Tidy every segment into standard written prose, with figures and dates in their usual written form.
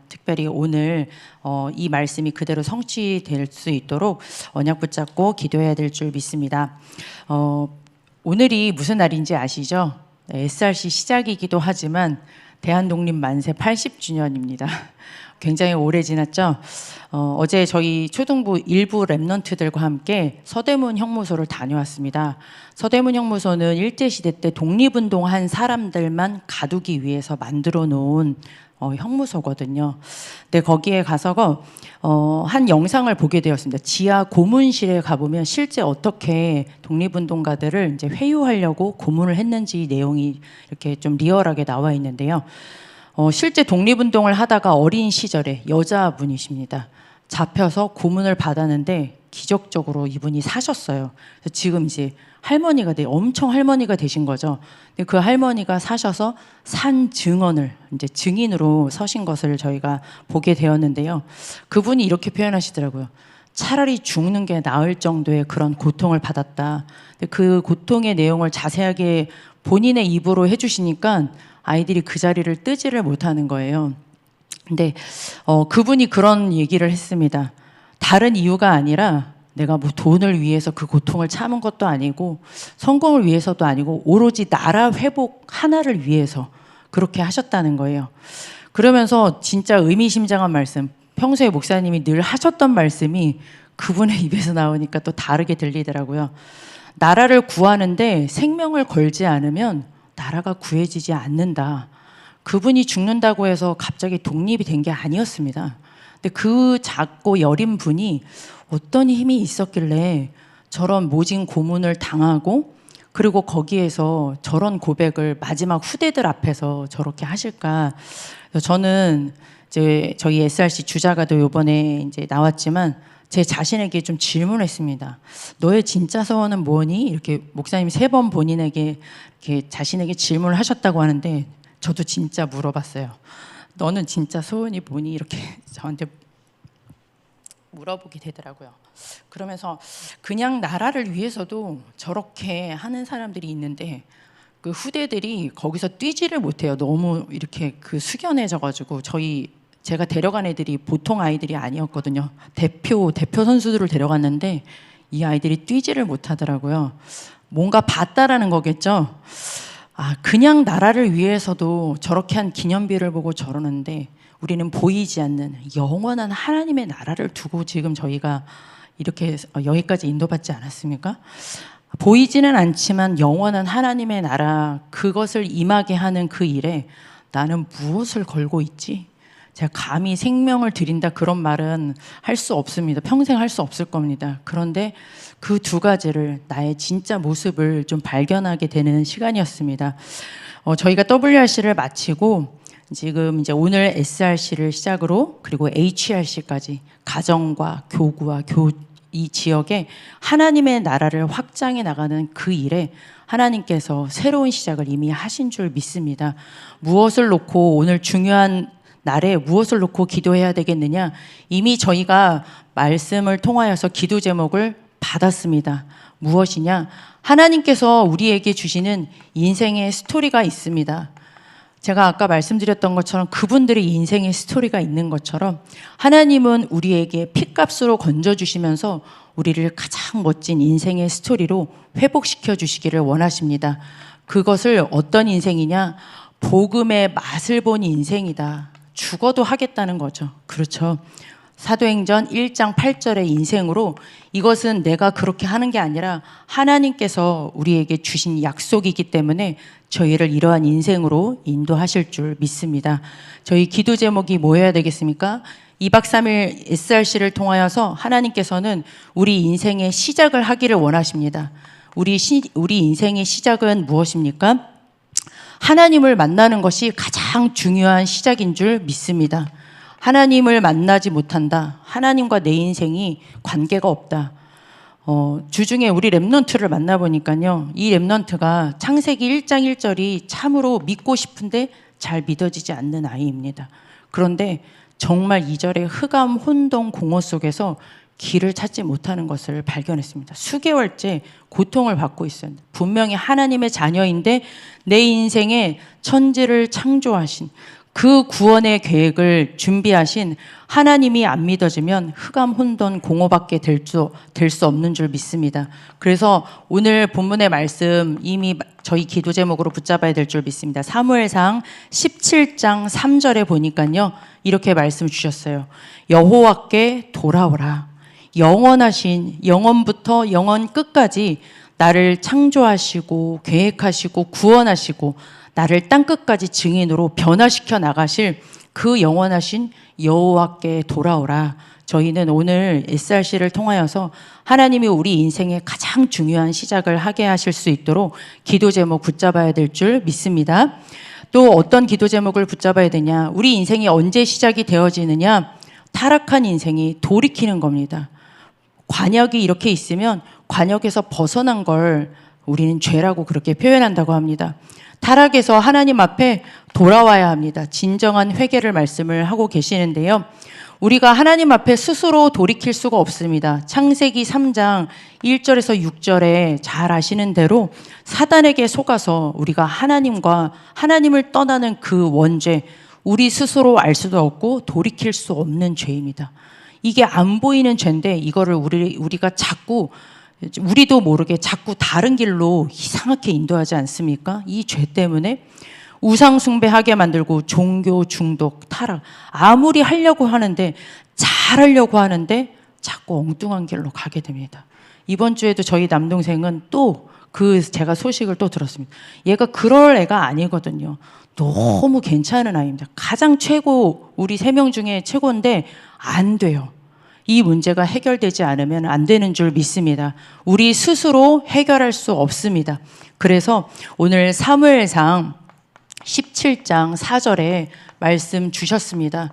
특별히 오늘 이 말씀이 그대로 성취될 수 있도록 언약 붙잡고 기도해야 될 줄 믿습니다. 오늘이 무슨 날인지 아시죠? SRC 시작이기도 하지만 대한독립 만세 80주년입니다. 굉장히 오래 지났죠? 어제 저희 초등부 일부 랩런트들과 함께 서대문 형무소를 다녀왔습니다. 서대문 형무소는 일제시대 때 독립운동한 사람들만 가두기 위해서 만들어 놓은 형무소거든요. 근데 거기에 가서 한 영상을 보게 되었습니다. 지하 고문실에 가보면 실제 어떻게 독립운동가들을 이제 회유하려고 고문을 했는지 내용이 이렇게 좀 리얼하게 나와 있는데요. 실제 독립운동을 하다가 어린 시절에 여자분이십니다. 잡혀서 고문을 받았는데 기적적으로 이분이 사셨어요. 그래서 지금 이제 엄청 할머니가 되신 거죠. 근데 그 할머니가 사셔서 산 증언을 이제 증인으로 서신 것을 저희가 보게 되었는데요. 그분이 이렇게 표현하시더라고요. 차라리 죽는 게 나을 정도의 그런 고통을 받았다. 근데 그 고통의 내용을 자세하게 본인의 입으로 해주시니까 아이들이 그 자리를 뜨지를 못하는 거예요. 근데 그분이 그런 얘기를 했습니다. 다른 이유가 아니라 내가 뭐 돈을 위해서 그 고통을 참은 것도 아니고 성공을 위해서도 아니고 오로지 나라 회복 하나를 위해서 그렇게 하셨다는 거예요. 그러면서 진짜 의미심장한 말씀, 평소에 목사님이 늘 하셨던 말씀이 그분의 입에서 나오니까 또 다르게 들리더라고요. 나라를 구하는데 생명을 걸지 않으면 나라가 구해지지 않는다. 그분이 죽는다고 해서 갑자기 독립이 된 게 아니었습니다. 근데 그 작고 여린 분이 어떤 힘이 있었길래 저런 모진 고문을 당하고 그리고 거기에서 저런 고백을 마지막 후대들 앞에서 저렇게 하실까. 저는 이제 저희 SRC 주자가도 이번에 이제 나왔지만 제 자신에게 좀 질문했습니다. 너의 진짜 소원은 뭐니? 이렇게 목사님이 3번 본인에게 이렇게 자신에게 질문을 하셨다고 하는데 저도 진짜 물어봤어요. 너는 진짜 소원이 뭐니? 이렇게 저한테 물어보게 되더라고요. 그러면서 그냥 나라를 위해서도 저렇게 하는 사람들이 있는데 그 후대들이 거기서 뛰지를 못해요. 너무 이렇게 그 숙연해져가지고 제가 데려간 애들이 보통 아이들이 아니었거든요. 대표 선수들을 데려갔는데 이 아이들이 뛰지를 못하더라고요. 뭔가 봤다라는 거겠죠. 그냥 나라를 위해서도 저렇게 한 기념비를 보고 저러는데 우리는 보이지 않는 영원한 하나님의 나라를 두고 지금 저희가 이렇게 여기까지 인도받지 않았습니까? 보이지는 않지만 영원한 하나님의 나라, 그것을 임하게 하는 그 일에 나는 무엇을 걸고 있지? 제가 감히 생명을 드린다 그런 말은 할 수 없습니다. 평생 할 수 없을 겁니다. 그런데 그 2가지를 나의 진짜 모습을 좀 발견하게 되는 시간이었습니다. 저희가 WRC를 마치고 지금 이제 오늘 SRC를 시작으로 그리고 HRC까지 가정과 교구와 이 지역에 하나님의 나라를 확장해 나가는 그 일에 하나님께서 새로운 시작을 이미 하신 줄 믿습니다. 무엇을 놓고 오늘 중요한 날에 무엇을 놓고 기도해야 되겠느냐? 이미 저희가 말씀을 통하여서 기도 제목을 받았습니다. 무엇이냐? 하나님께서 우리에게 주시는 인생의 스토리가 있습니다. 제가 아까 말씀드렸던 것처럼 그분들의 인생의 스토리가 있는 것처럼 하나님은 우리에게 핏값으로 건져주시면서 우리를 가장 멋진 인생의 스토리로 회복시켜 주시기를 원하십니다. 그것을 어떤 인생이냐? 복음의 맛을 본 인생이다. 죽어도 하겠다는 거죠. 그렇죠. 사도행전 1장 8절의 인생으로 이것은 내가 그렇게 하는 게 아니라 하나님께서 우리에게 주신 약속이기 때문에 저희를 이러한 인생으로 인도하실 줄 믿습니다. 저희 기도 제목이 뭐여야 되겠습니까? 2박 3일 SRC를 통하여서 하나님께서는 우리 인생의 시작을 하기를 원하십니다. 우리 인생의 시작은 무엇입니까? 하나님을 만나는 것이 가장 중요한 시작인 줄 믿습니다. 하나님을 만나지 못한다. 하나님과 내 인생이 관계가 없다. 주중에 우리 랩런트를 만나보니까요. 이 랩런트가 창세기 1장 1절이 참으로 믿고 싶은데 잘 믿어지지 않는 아이입니다. 그런데 정말 2절의 흑암, 혼동, 공허 속에서 길을 찾지 못하는 것을 발견했습니다. 수개월째 고통을 받고 있어요. 분명히 하나님의 자녀인데 내 인생에 천지를 창조하신 그 구원의 계획을 준비하신 하나님이 안 믿어지면 흑암 혼돈 공허밖에 될 수 없는 줄 믿습니다. 그래서 오늘 본문의 말씀 이미 저희 기도 제목으로 붙잡아야 될 줄 믿습니다. 사무엘상 17장 3절에 보니까요, 이렇게 말씀 주셨어요. 여호와께 돌아오라. 영원하신, 영원부터 영원 끝까지 나를 창조하시고 계획하시고 구원하시고 나를 땅끝까지 증인으로 변화시켜 나가실 그 영원하신 여호와께 돌아오라. 저희는 오늘 SRC를 통하여서 하나님이 우리 인생의 가장 중요한 시작을 하게 하실 수 있도록 기도 제목 붙잡아야 될 줄 믿습니다. 또 어떤 기도 제목을 붙잡아야 되냐? 우리 인생이 언제 시작이 되어지느냐? 타락한 인생이 돌이키는 겁니다. 관역이 이렇게 있으면 관역에서 벗어난 걸 우리는 죄라고 그렇게 표현한다고 합니다. 타락에서 하나님 앞에 돌아와야 합니다. 진정한 회개를 말씀을 하고 계시는데요. 우리가 하나님 앞에 스스로 돌이킬 수가 없습니다. 창세기 3장 1절에서 6절에 잘 아시는 대로 사단에게 속아서 우리가 하나님을 떠나는 그 원죄, 우리 스스로 알 수도 없고 돌이킬 수 없는 죄입니다. 이게 안 보이는 죄인데 이거를 우리가 자꾸 우리도 모르게 자꾸 다른 길로 이상하게 인도하지 않습니까? 이 죄 때문에 우상 숭배하게 만들고 종교 중독, 타락, 아무리 하려고 하는데 잘하려고 하는데 자꾸 엉뚱한 길로 가게 됩니다. 이번 주에도 저희 남동생은 또 제가 소식을 또 들었습니다. 얘가 그럴 애가 아니거든요. 너무 괜찮은 아이입니다. 가장 우리 3명 중에 최고인데 안 돼요. 이 문제가 해결되지 않으면 안 되는 줄 믿습니다. 우리 스스로 해결할 수 없습니다. 그래서 오늘 사무엘상 17장 4절에 말씀 주셨습니다.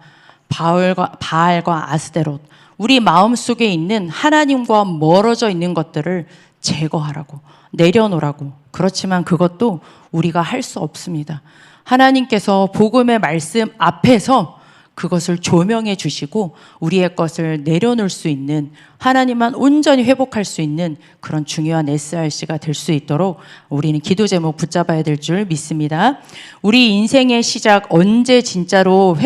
바알과 아스데롯, 우리 마음속에 있는 하나님과 멀어져 있는 것들을 제거하라고, 내려놓으라고. 그렇지만 그것도 우리가 할 수 없습니다. 하나님께서 복음의 말씀 앞에서 그것을 조명해 주시고 우리의 것을 내려놓을 수 있는, 하나님만 온전히 회복할 수 있는 그런 중요한 SRC가 될 수 있도록 우리는 기도 제목 붙잡아야 될 줄 믿습니다. 우리 인생의 시작 언제 진짜로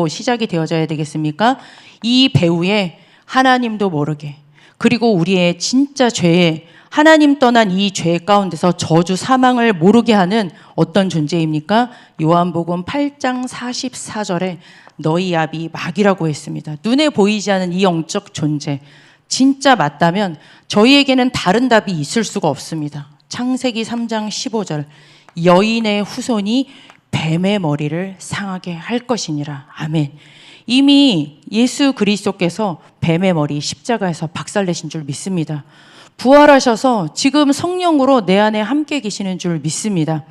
시작이 되어져야 되겠습니까? 이 배후에 하나님도 모르게, 그리고 우리의 진짜 죄에, 하나님 떠난 이 죄 가운데서 저주 사망을 모르게 하는 어떤 존재입니까? 요한복음 8장 44절에 너희 아비 마귀라고 했습니다. 눈에 보이지 않는 이 영적 존재, 진짜 맞다면 저희에게는 다른 답이 있을 수가 없습니다. 창세기 3장 15절, 여인의 후손이 뱀의 머리를 상하게 할 것이니라. 아멘. 이미 예수 그리스도께서 뱀의 머리 십자가에서 박살내신 줄 믿습니다. 부활하셔서 지금 성령으로 내 안에 함께 계시는 줄 믿습니다.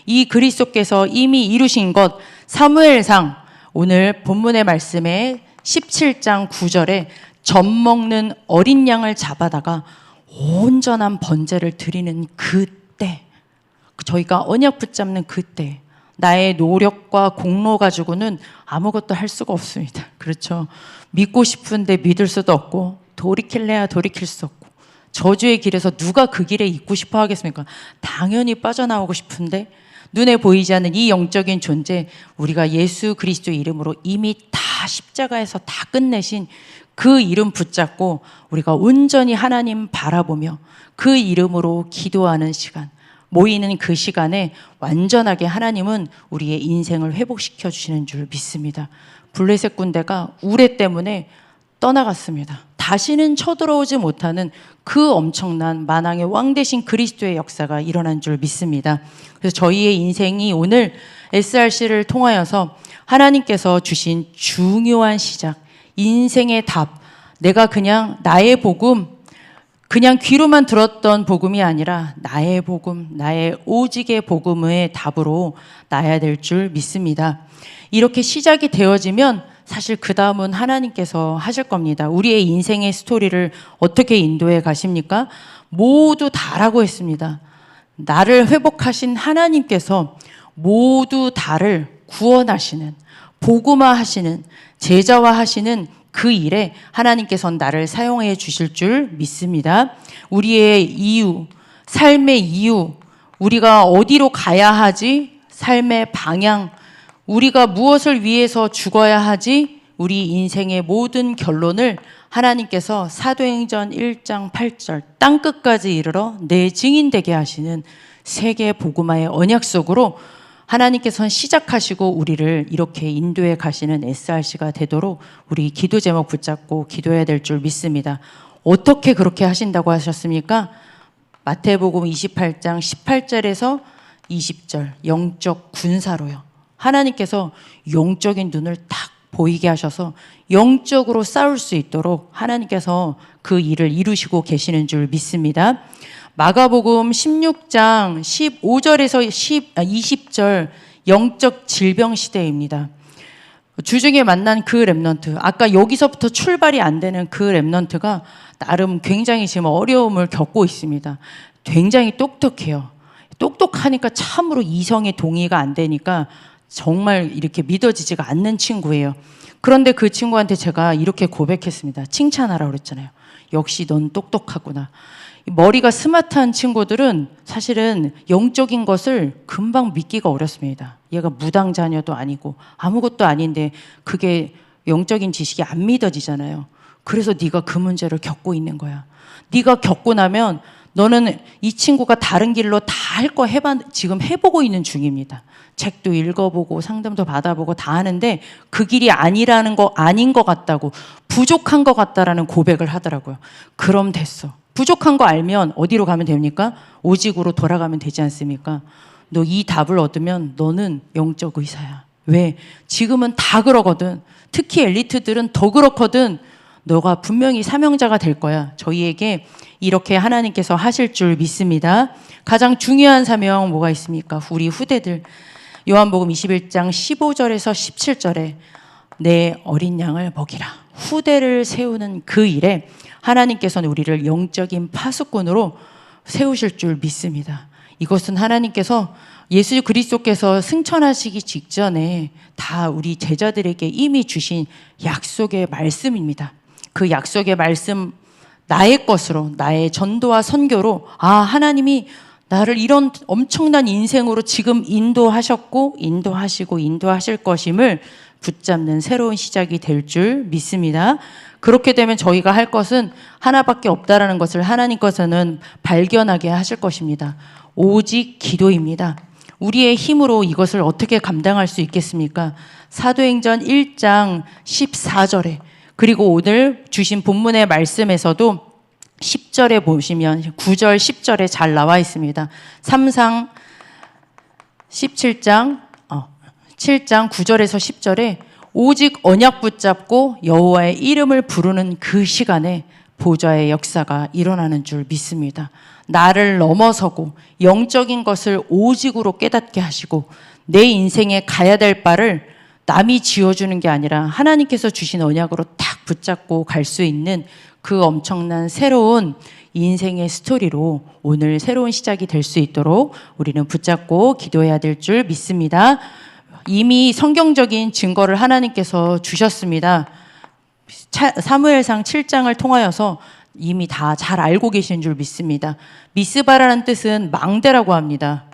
이 그리스도께서 이미 이루신 것, 사무엘상 오늘 본문의 말씀에 17장 9절에 젖 먹는 어린 양을 잡아다가 온전한 번제를 드리는 그때, 저희가 언약 붙잡는 그때, 나의 노력과 공로 가지고는 아무것도 할 수가 없습니다. 그렇죠? 믿고 싶은데 믿을 수도 없고, 돌이킬래야 돌이킬 수 없고, 저주의 길에서 누가 그 길에 있고 싶어 하겠습니까? 당연히 빠져나오고 싶은데 눈에 보이지 않는 이 영적인 존재, 우리가 예수 그리스도의 이름으로 이미 다 십자가에서 다 끝내신 그 이름 붙잡고 우리가 온전히 하나님 바라보며 그 이름으로 기도하는 시간, 모이는 그 시간에 완전하게 하나님은 우리의 인생을 회복시켜 주시는 줄 믿습니다. 블레셋 군대가 우레 때문에 떠나갔습니다. 다시는 쳐들어오지 못하는 그 엄청난 만왕의 왕 대신 그리스도의 역사가 일어난 줄 믿습니다. 그래서 저희의 인생이 오늘 SRC를 통하여서 하나님께서 주신 중요한 시작, 인생의 답, 내가 그냥 나의 복음, 그냥 귀로만 들었던 복음이 아니라 나의 복음, 나의 오직의 복음의 답으로 나야 될 줄 믿습니다. 이렇게 시작이 되어지면 사실 그 다음은 하나님께서 하실 겁니다. 우리의 인생의 스토리를 어떻게 인도해 가십니까? 모두 다라고 했습니다. 나를 회복하신 하나님께서 모두 다를 구원하시는, 복음화하시는, 제자화하시는 그 일에 하나님께서는 나를 사용해 주실 줄 믿습니다. 우리의 이유, 삶의 이유, 우리가 어디로 가야 하지? 삶의 방향, 우리가 무엇을 위해서 죽어야 하지? 우리 인생의 모든 결론을 하나님께서 사도행전 1장 8절 땅끝까지 이르러 내 증인되게 하시는 세계 복음화의 언약 속으로 하나님께서는 시작하시고 우리를 이렇게 인도해 가시는 SRC가 되도록 우리 기도 제목 붙잡고 기도해야 될 줄 믿습니다. 어떻게 그렇게 하신다고 하셨습니까? 마태복음 28장 18절에서 20절 영적 군사로요. 하나님께서 영적인 눈을 딱 보이게 하셔서 영적으로 싸울 수 있도록 하나님께서 그 일을 이루시고 계시는 줄 믿습니다. 마가복음 16장 15절에서 20절 영적 질병 시대입니다. 주중에 만난 그 렘넌트, 아까 여기서부터 출발이 안 되는 그 렘넌트가 나름 굉장히 지금 어려움을 겪고 있습니다. 굉장히 똑똑해요. 똑똑하니까 참으로 이성의 동의가 안 되니까 정말 이렇게 믿어지지가 않는 친구예요. 그런데 그 친구한테 제가 이렇게 고백했습니다. 칭찬하라고 그랬잖아요. 역시 넌 똑똑하구나. 머리가 스마트한 친구들은 사실은 영적인 것을 금방 믿기가 어렵습니다. 얘가 무당자녀도 아니고 아무것도 아닌데 그게 영적인 지식이 안 믿어지잖아요. 그래서 네가 그 문제를 겪고 있는 거야. 네가 겪고 나면 너는 이 친구가 다른 길로 다 할 거 지금 해보고 있는 중입니다. 책도 읽어보고 상담도 받아보고 다 하는데 그 길이 아닌 것 같다고, 부족한 것 같다라는 고백을 하더라고요. 그럼 됐어. 부족한 거 알면 어디로 가면 됩니까? 오직으로 돌아가면 되지 않습니까? 너 이 답을 얻으면 너는 영적 의사야. 왜? 지금은 다 그러거든. 특히 엘리트들은 더 그렇거든. 너가 분명히 사명자가 될 거야. 저희에게 이렇게 하나님께서 하실 줄 믿습니다. 가장 중요한 사명 뭐가 있습니까? 우리 후대들. 요한복음 21장 15절에서 17절에 내 어린 양을 먹이라. 후대를 세우는 그 일에 하나님께서는 우리를 영적인 파수꾼으로 세우실 줄 믿습니다. 이것은 하나님께서 예수 그리스도께서 승천하시기 직전에 다 우리 제자들에게 이미 주신 약속의 말씀입니다. 그 약속의 말씀 나의 것으로, 나의 전도와 선교로 하나님이 나를 이런 엄청난 인생으로 지금 인도하셨고 인도하시고 인도하실 것임을 붙잡는 새로운 시작이 될 줄 믿습니다. 그렇게 되면 저희가 할 것은 하나밖에 없다라는 것을 하나님께서는 발견하게 하실 것입니다. 오직 기도입니다. 우리의 힘으로 이것을 어떻게 감당할 수 있겠습니까? 사도행전 1장 14절에 그리고 오늘 주신 본문의 말씀에서도 10절에 보시면 9절 10절에 잘 나와 있습니다. 3상 17장 7장 9절에서 10절에 오직 언약 붙잡고 여호와의 이름을 부르는 그 시간에 보좌의 역사가 일어나는 줄 믿습니다. 나를 넘어서고 영적인 것을 오직으로 깨닫게 하시고 내 인생에 가야 될 바를 남이 지어주는 게 아니라 하나님께서 주신 언약으로 딱 붙잡고 갈 수 있는 그 엄청난 새로운 인생의 스토리로 오늘 새로운 시작이 될 수 있도록 우리는 붙잡고 기도해야 될 줄 믿습니다. 이미 성경적인 증거를 하나님께서 주셨습니다. 사무엘상 7장을 통하여서 이미 다 잘 알고 계신 줄 믿습니다. 미스바라는 뜻은 망대라고 합니다.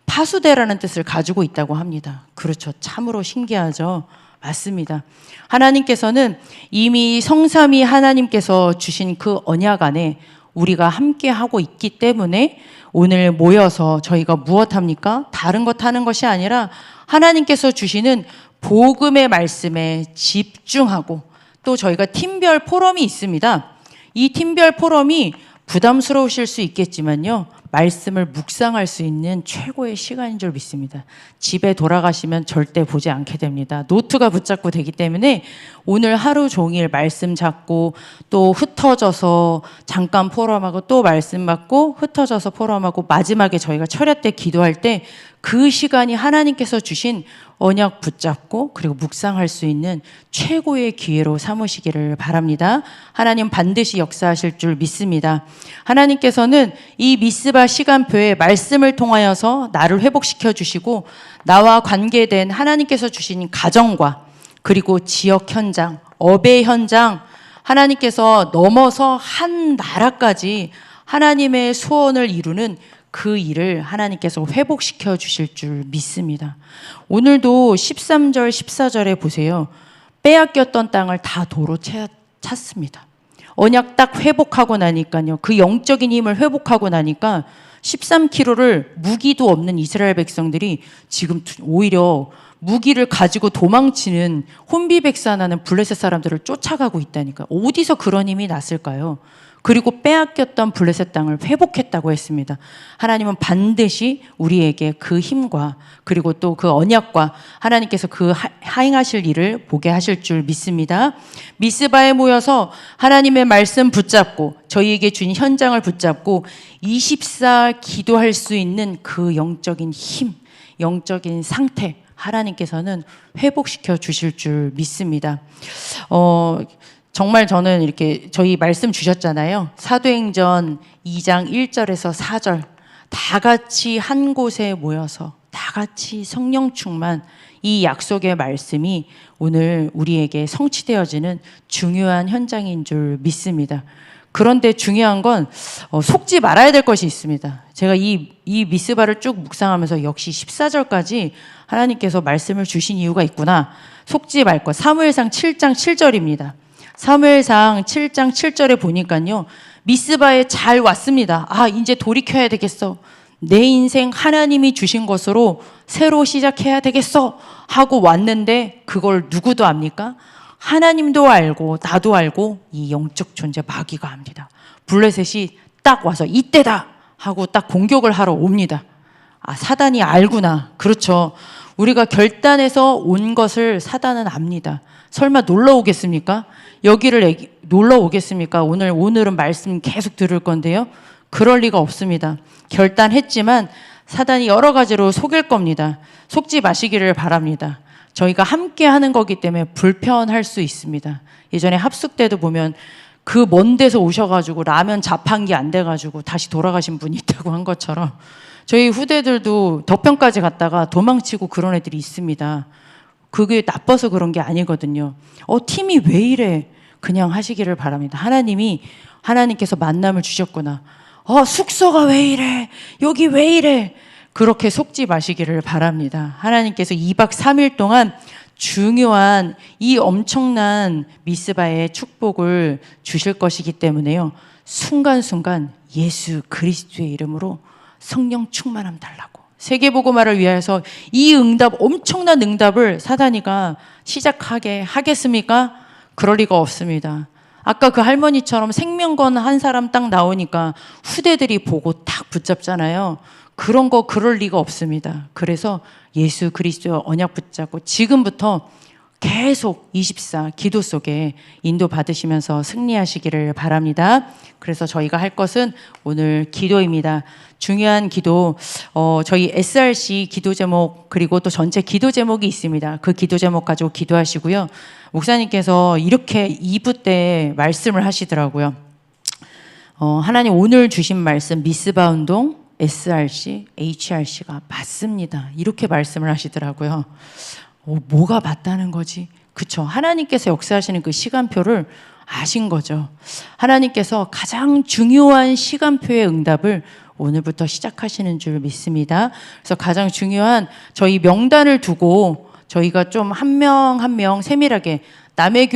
파수대라는 뜻을 가지고 있다고 합니다. 그렇죠. 참으로 신기하죠. 맞습니다. 하나님께서는 이미 성삼위 하나님께서 주신 그 언약 안에 우리가 함께 하고 있기 때문에 오늘 모여서 저희가 무엇합니까? 다른 것 하는 것이 아니라 하나님께서 주시는 복음의 말씀에 집중하고 또 저희가 팀별 포럼이 있습니다. 이 팀별 포럼이 부담스러우실 수 있겠지만요. 말씀을 묵상할 수 있는 최고의 시간인 줄 믿습니다. 집에 돌아가시면 절대 보지 않게 됩니다. 노트가 붙잡고 되기 때문에 오늘 하루 종일 말씀 잡고 또 흩어져서 잠깐 포럼하고 또 말씀 받고 흩어져서 포럼하고 마지막에 저희가 철야 때 기도할 때 그 시간이 하나님께서 주신 언약 붙잡고 그리고 묵상할 수 있는 최고의 기회로 삼으시기를 바랍니다. 하나님 반드시 역사하실 줄 믿습니다. 하나님께서는 이 미스바 시간표에 말씀을 통하여서 나를 회복시켜 주시고 나와 관계된 하나님께서 주신 가정과 그리고 지역 현장, 업의 현장, 하나님께서 넘어서 한 나라까지 하나님의 소원을 이루는 그 일을 하나님께서 회복시켜 주실 줄 믿습니다. 오늘도 13절, 14절에 보세요. 빼앗겼던 땅을 다 도로 찼습니다. 언약 딱 회복하고 나니까요. 그 영적인 힘을 회복하고 나니까 13km를 무기도 없는 이스라엘 백성들이 지금 오히려 무기를 가지고 도망치는 혼비백산하는 블레셋 사람들을 쫓아가고 있다니까. 어디서 그런 힘이 났을까요? 그리고 빼앗겼던 블레셋 땅을 회복했다고 했습니다. 하나님은 반드시 우리에게 그 힘과 그리고 또 그 언약과 하나님께서 그 하행하실 일을 보게 하실 줄 믿습니다. 미스바에 모여서 하나님의 말씀 붙잡고 저희에게 주신 현장을 붙잡고 24 기도할 수 있는 그 영적인 힘, 영적인 상태 하나님께서는 회복시켜 주실 줄 믿습니다. 정말 저는 이렇게 저희 말씀 주셨잖아요. 사도행전 2장 1절에서 4절 다 같이 한 곳에 모여서 다 같이 성령 충만 이 약속의 말씀이 오늘 우리에게 성취되어지는 중요한 현장인 줄 믿습니다. 그런데 중요한 건 속지 말아야 될 것이 있습니다. 제가 이 미스바를 쭉 묵상하면서 역시 14절까지 하나님께서 말씀을 주신 이유가 있구나. 속지 말 것. 사무엘상 7장 7절입니다. 사무엘상 7장 7절에 보니까요. 미스바에 잘 왔습니다. 아, 이제 돌이켜야 되겠어. 내 인생 하나님이 주신 것으로 새로 시작해야 되겠어 하고 왔는데 그걸 누구도 압니까? 하나님도 알고 나도 알고 이 영적 존재 마귀가 압니다. 블레셋이 딱 와서 이때다 하고 딱 공격을 하러 옵니다. 아, 사단이 알구나. 그렇죠. 우리가 결단해서 온 것을 사단은 압니다. 설마 놀러 오겠습니까? 여기를 놀러 오겠습니까? 오늘은 말씀 계속 들을 건데요. 그럴 리가 없습니다. 결단했지만 사단이 여러 가지로 속일 겁니다. 속지 마시기를 바랍니다. 저희가 함께 하는 거기 때문에 불편할 수 있습니다. 예전에 합숙 때도 보면 그 먼 데서 오셔가지고 라면 자판기 안 돼가지고 다시 돌아가신 분이 있다고 한 것처럼 저희 후대들도 덕평까지 갔다가 도망치고 그런 애들이 있습니다. 그게 나빠서 그런 게 아니거든요. 팀이 왜 이래? 그냥 하시기를 바랍니다. 하나님께서 만남을 주셨구나. 숙소가 왜 이래? 여기 왜 이래? 그렇게 속지 마시기를 바랍니다. 하나님께서 2박 3일 동안 중요한 이 엄청난 미스바의 축복을 주실 것이기 때문에요. 순간순간 예수 그리스도의 이름으로 성령 충만함 달라고. 세계복음화를 위해서 이 엄청난 응답을 사단이가 시작하게 하겠습니까? 그럴 리가 없습니다. 아까 그 할머니처럼 생명건 한 사람 딱 나오니까 후대들이 보고 딱 붙잡잖아요. 그런 거 그럴 리가 없습니다. 그래서 예수 그리스도 언약 붙잡고 지금부터 계속 24 기도 속에 인도 받으시면서 승리하시기를 바랍니다. 그래서 저희가 할 것은 오늘 기도입니다. 중요한 기도, 저희 SRC 기도 제목 그리고 또 전체 기도 제목이 있습니다. 그 기도 제목 가지고 기도하시고요. 목사님께서 이렇게 2부 때 말씀을 하시더라고요. 하나님 오늘 주신 말씀 미스바 운동, SRC, HRC가 맞습니다. 이렇게 말씀을 하시더라고요. 뭐가 맞다는 거지? 그쵸. 하나님께서 역사하시는 그 시간표를 아신 거죠. 하나님께서 가장 중요한 시간표의 응답을 오늘부터 시작하시는 줄 믿습니다. 그래서 가장 중요한 저희 명단을 두고 저희가 좀 한 명 한 명 세밀하게 남의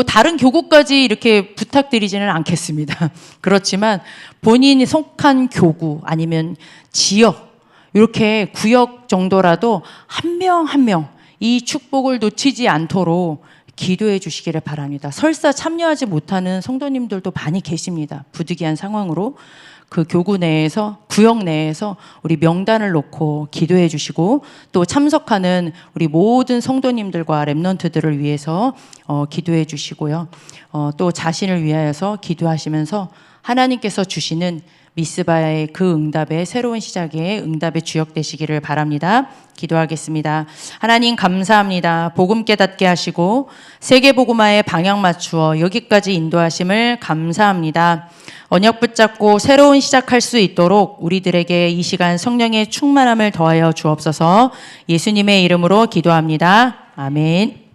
다른 교구까지 이렇게 부탁드리지는 않겠습니다. 그렇지만 본인이 속한 교구 아니면 지역, 이렇게 구역 정도라도 한 명 한 명 이 축복을 놓치지 않도록 기도해 주시기를 바랍니다. 설사 참여하지 못하는 성도님들도 많이 계십니다. 부득이한 상황으로. 그 교구 내에서 구역 내에서 우리 명단을 놓고 기도해 주시고 또 참석하는 우리 모든 성도님들과 렘넌트들을 위해서 기도해 주시고요. 또 자신을 위하여서 기도하시면서 하나님께서 주시는 미스바의 그 응답의 새로운 시작에 응답의 주역 되시기를 바랍니다. 기도하겠습니다. 하나님 감사합니다. 복음 깨닫게 하시고 세계복음화에 방향 맞추어 여기까지 인도하심을 감사합니다. 언약 붙잡고 새로운 시작할 수 있도록 우리들에게 이 시간 성령의 충만함을 더하여 주옵소서. 예수님의 이름으로 기도합니다. 아멘.